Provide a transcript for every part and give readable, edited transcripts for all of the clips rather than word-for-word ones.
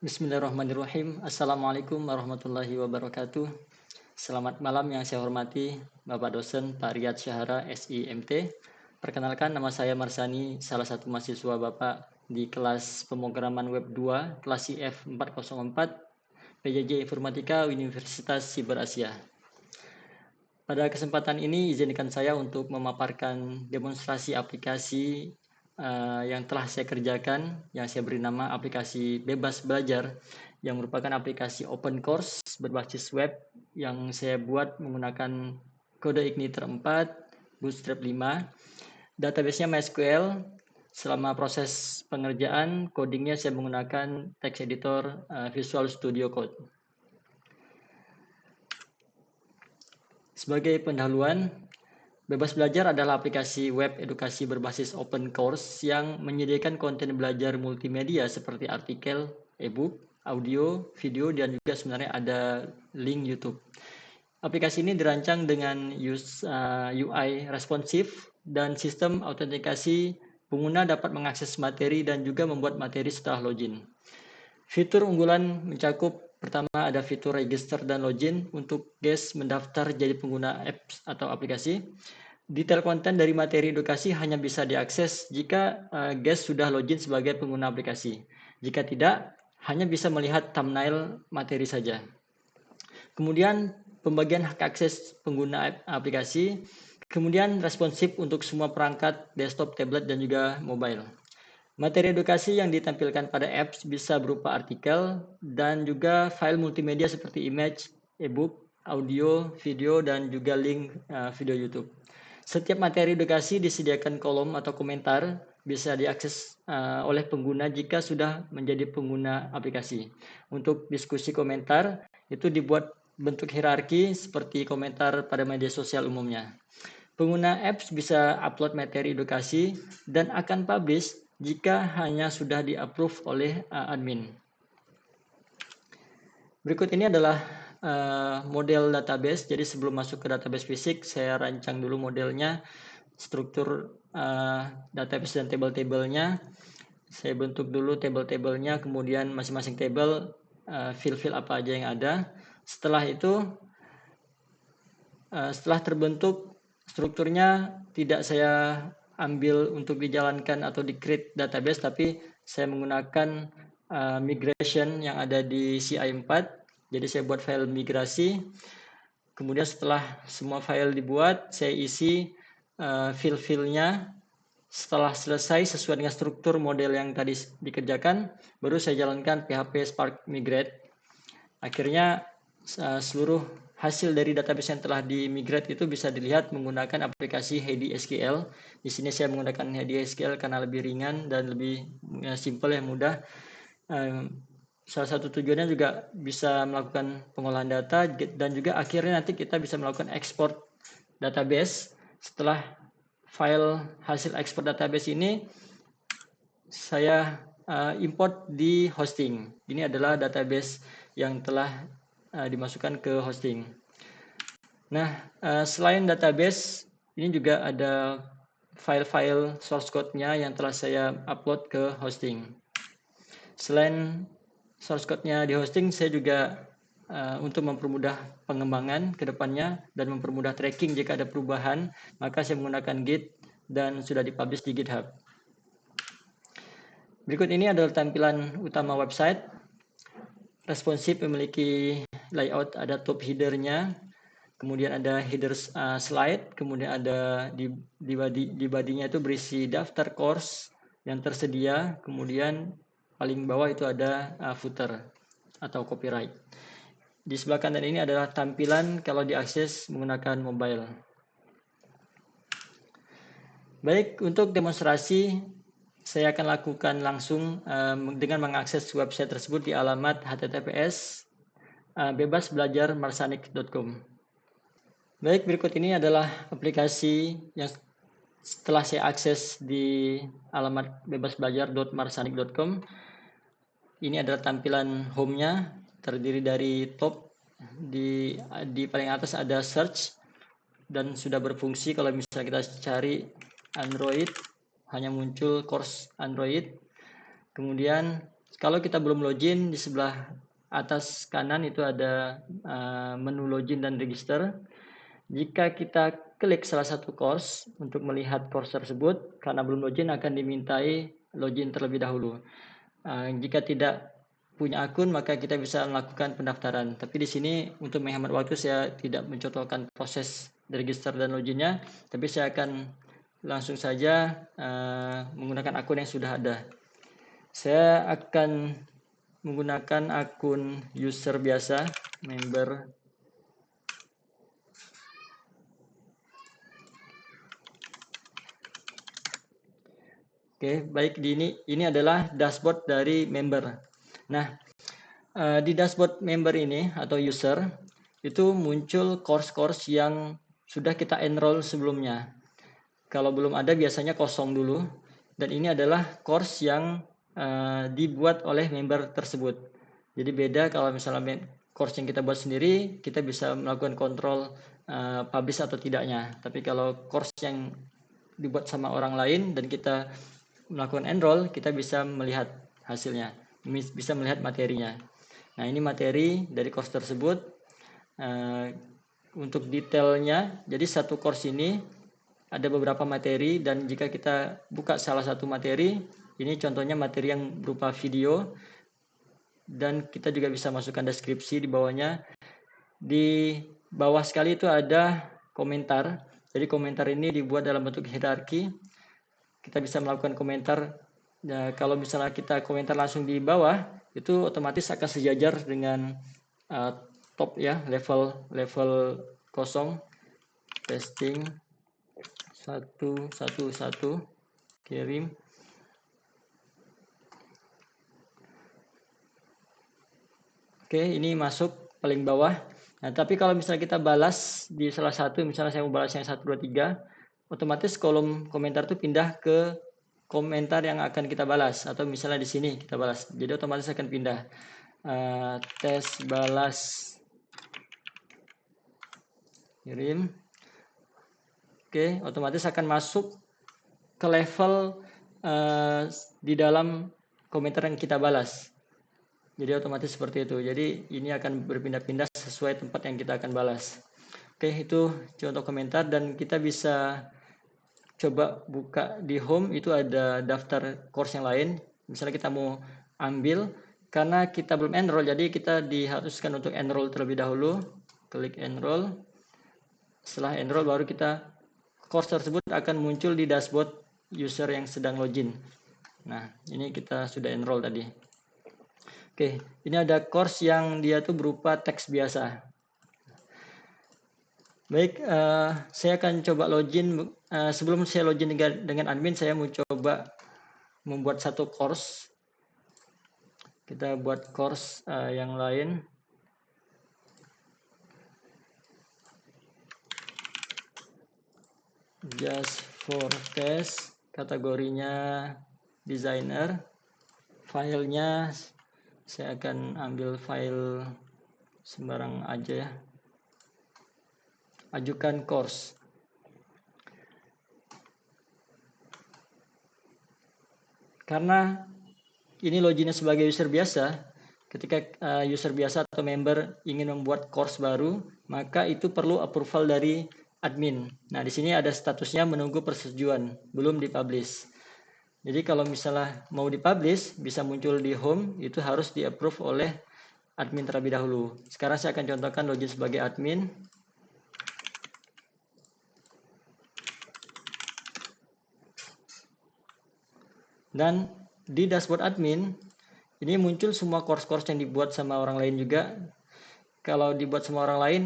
Bismillahirrahmanirrahim. Assalamualaikum warahmatullahi wabarakatuh. Selamat malam yang saya hormati Bapak dosen Pak Riyad Syahara SIMT. Perkenalkan, nama saya Marsani, salah satu mahasiswa Bapak di kelas pemrograman web 2 kelas IF 404 PJJ Informatika Universitas Siber Asia. Pada kesempatan ini izinkan saya untuk memaparkan demonstrasi aplikasi yang telah saya kerjakan, yang saya beri nama aplikasi Bebas Belajar, yang merupakan aplikasi open course berbasis web yang saya buat menggunakan kode Igniter 4, Bootstrap 5, database-nya MySQL. Selama proses pengerjaan, codingnya saya menggunakan text editor Visual Studio Code. Sebagai pendahuluan, Bebas Belajar adalah aplikasi web edukasi berbasis open course yang menyediakan konten belajar multimedia seperti artikel, e-book, audio, video, dan juga sebenarnya ada link YouTube. Aplikasi ini dirancang dengan UI responsif dan sistem autentikasi pengguna dapat mengakses materi dan juga membuat materi setelah login. Fitur unggulan mencakup pertama ada fitur register dan login untuk guest mendaftar jadi pengguna apps atau aplikasi. Detail konten dari materi edukasi hanya bisa diakses jika guest sudah login sebagai pengguna aplikasi. Jika tidak, hanya bisa melihat thumbnail materi saja. Kemudian pembagian hak akses pengguna aplikasi, kemudian responsif untuk semua perangkat desktop, tablet, dan juga mobile. Materi edukasi yang ditampilkan pada apps bisa berupa artikel dan juga file multimedia seperti image, e-book, audio, video, dan juga link video YouTube. Setiap materi edukasi disediakan kolom atau komentar bisa diakses oleh pengguna jika sudah menjadi pengguna aplikasi. Untuk diskusi komentar itu dibuat bentuk hierarki seperti komentar pada media sosial umumnya. Pengguna apps bisa upload materi edukasi dan akan publish jika hanya sudah di-approve oleh admin. Berikut ini adalah model database. Jadi sebelum masuk ke database fisik, saya rancang dulu modelnya, struktur database dan table-tablenya. Saya bentuk dulu table-tablenya, kemudian masing-masing table fill-fill apa aja yang ada. Setelah itu, setelah terbentuk strukturnya tidak saya ambil untuk dijalankan atau di-create database, tapi saya menggunakan migration yang ada di CI4. Jadi saya buat file migrasi. Kemudian setelah semua file dibuat, saya isi fill-fillnya. Setelah selesai sesuai dengan struktur model yang tadi dikerjakan, baru saya jalankan PHP Spark Migrate. Akhirnya seluruh hasil dari database yang telah dimigrate itu bisa dilihat menggunakan aplikasi Heidi SQL. Di sini saya menggunakan Heidi SQL karena lebih ringan dan lebih simple yang mudah. Salah satu tujuannya juga bisa melakukan pengolahan data dan juga akhirnya nanti kita bisa melakukan ekspor database. Setelah file hasil ekspor database ini saya import di hosting. Ini adalah database yang telah dimasukkan ke hosting. Nah, selain database, ini juga ada file-file source code-nya yang telah saya upload ke hosting. Selain source code-nya di hosting, saya juga untuk mempermudah pengembangan ke depannya dan mempermudah tracking jika ada perubahan, maka saya menggunakan Git dan sudah dipublish di GitHub. Berikut ini adalah tampilan utama website. Responsif memiliki layout, ada top header-nya, kemudian ada header slide, kemudian ada di body-nya itu berisi daftar course yang tersedia, kemudian paling bawah itu ada footer atau copyright. Di sebelah kanan ini adalah tampilan kalau diakses menggunakan mobile. Baik, untuk demonstrasi saya akan lakukan langsung dengan mengakses website tersebut di alamat https bebasbelajarmarsanik.com. Baik, berikut ini adalah aplikasi yang setelah saya akses di alamat bebasbelajar.marsanik.com. Ini adalah tampilan home-nya, terdiri dari top, di paling atas ada search dan sudah berfungsi. Kalau misalnya kita cari Android, hanya muncul course Android. Kemudian kalau kita belum login, di sebelah atas kanan itu ada menu login dan register. Jika kita klik salah satu course untuk melihat course tersebut, karena belum login akan dimintai login terlebih dahulu. Jika tidak punya akun, maka kita bisa melakukan pendaftaran. Tapi di sini untuk menghemat waktu saya tidak mencontohkan proses register dan loginnya, tapi saya akan langsung saja menggunakan akun yang sudah ada. Saya akan menggunakan akun user biasa, member. Oke, baik, ini adalah dashboard dari member. Nah, di dashboard member ini atau user itu muncul course-course yang sudah kita enroll sebelumnya. Kalau belum ada biasanya kosong dulu, dan ini adalah course yang dibuat oleh member tersebut. Jadi beda kalau misalnya course yang kita buat sendiri, kita bisa melakukan kontrol publish atau tidaknya. Tapi kalau course yang dibuat sama orang lain dan kita melakukan enroll, kita bisa melihat hasilnya, bisa melihat materinya. Nah, ini materi dari course tersebut. Untuk detailnya, jadi satu course ini ada beberapa materi, dan jika kita buka salah satu materi, ini contohnya materi yang berupa video, dan kita juga bisa masukkan deskripsi di bawahnya. Di bawah sekali itu ada komentar. Jadi komentar ini dibuat dalam bentuk hierarki. Kita bisa melakukan komentar. Nah, kalau misalnya kita komentar langsung di bawah, itu otomatis akan sejajar dengan top ya, level 0. Testing 111, kirim. Oke, ini masuk paling bawah. Nah, tapi kalau misalnya kita balas di salah satu, misalnya saya mau balas yang 1, 2, 3, otomatis kolom komentar itu pindah ke komentar yang akan kita balas, atau misalnya di sini kita balas, jadi otomatis akan pindah. Tes balas, kirim. Oke, otomatis akan masuk ke level di dalam komentar yang kita balas. Jadi otomatis seperti itu. Jadi ini akan berpindah-pindah sesuai tempat yang kita akan balas. Oke, itu contoh komentar, dan kita bisa coba buka di home, itu ada daftar course yang lain. Misalnya kita mau ambil, karena kita belum enroll, jadi kita diharuskan untuk enroll terlebih dahulu. Klik enroll. Setelah enroll baru kita, course tersebut akan muncul di dashboard user yang sedang login. Nah, ini kita sudah enroll tadi. Oke, ini ada course yang dia tuh berupa teks biasa. Baik, saya akan coba login. Sebelum saya login dengan admin, saya mau coba membuat satu course. Kita buat course yang lain. Just for test, kategorinya designer. Filenya saya akan ambil file sembarang aja ya. Ajukan course. Karena ini loginnya sebagai user biasa, ketika user biasa atau member ingin membuat course baru, maka itu perlu approval dari admin. Nah, di sini ada statusnya menunggu persetujuan, belum dipublish. Jadi kalau misalnya mau dipublish, bisa muncul di home, itu harus di-approve oleh admin terlebih dahulu. Sekarang saya akan contohkan login sebagai admin. Dan di dashboard admin, ini muncul semua course-course yang dibuat sama orang lain juga. Kalau dibuat sama orang lain,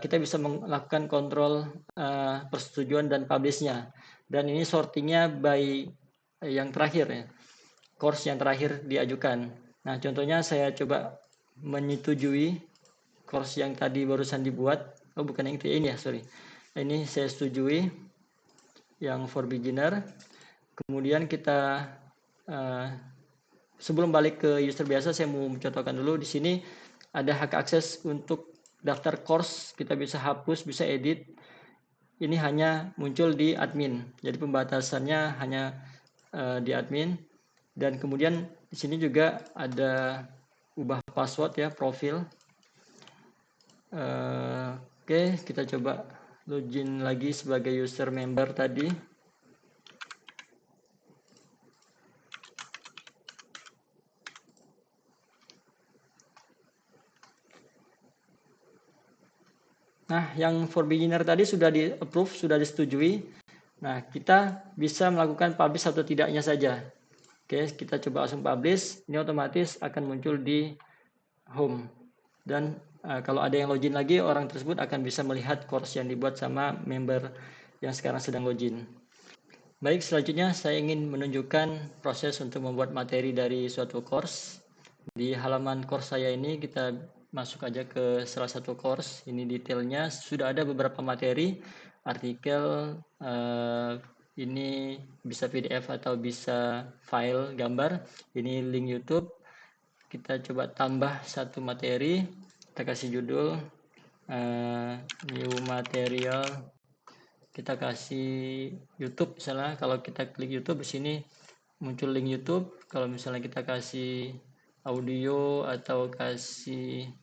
kita bisa melakukan kontrol persetujuan dan publish-nya. Dan ini sortingnya by yang terakhir ya, course yang terakhir diajukan. Nah, contohnya saya coba menyetujui course yang tadi barusan dibuat. Oh, bukan yang ini ya, sorry. Ini saya setujui yang for beginner. Kemudian kita sebelum balik ke user biasa, saya mau mencontohkan dulu. Di sini ada hak akses untuk daftar course, kita bisa hapus, bisa edit. Ini hanya muncul di admin, jadi pembatasannya hanya di admin. Dan kemudian Di sini juga ada ubah password ya, profil. Oke, kita coba login lagi sebagai user member tadi. Nah, yang for beginner tadi sudah di approve, sudah disetujui. Nah, kita bisa melakukan publish atau tidaknya saja. Oke, kita coba langsung publish. Ini otomatis akan muncul di home. Dan kalau ada yang login lagi, orang tersebut akan bisa melihat course yang dibuat sama member yang sekarang sedang login. Baik, selanjutnya saya ingin menunjukkan proses untuk membuat materi dari suatu course. Di halaman course saya ini kita masuk aja ke salah satu course. Ini detailnya sudah ada beberapa materi, artikel, ini bisa PDF atau bisa file gambar. Ini link YouTube. Kita coba tambah satu materi. Kita kasih judul new material. Kita kasih YouTube misalnya. Kalau kita klik YouTube di sini muncul link YouTube. Kalau misalnya kita kasih audio atau kasih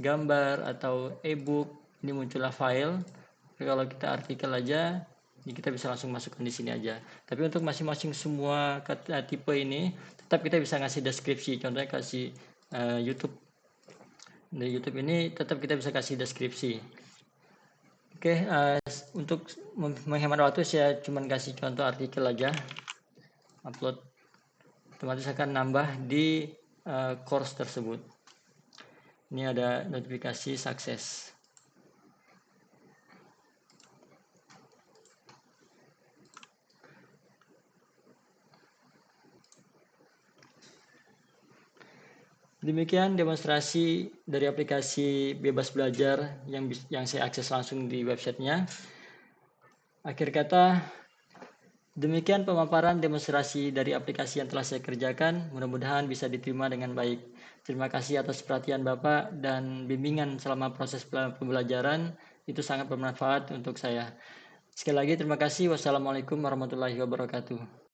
gambar atau ebook, ini muncullah file. Tapi kalau kita artikel aja, ini kita bisa langsung masukkan di sini aja. Tapi untuk masing-masing semua tipe ini, tetap kita bisa ngasih deskripsi. Contohnya kasih YouTube. Di YouTube ini tetap kita bisa kasih deskripsi. Oke, untuk menghemat waktu saya cuma kasih contoh artikel aja. Upload, otomatis akan nambah di course tersebut. Ini ada notifikasi sukses. Demikian demonstrasi dari aplikasi Bebas Belajar yang saya akses langsung di websitenya. Akhir kata, demikian pemaparan demonstrasi dari aplikasi yang telah saya kerjakan. Mudah-mudahan bisa diterima dengan baik. Terima kasih atas perhatian Bapak dan bimbingan selama proses pembelajaran. Itu sangat bermanfaat untuk saya. Sekali lagi terima kasih. Wassalamualaikum warahmatullahi wabarakatuh.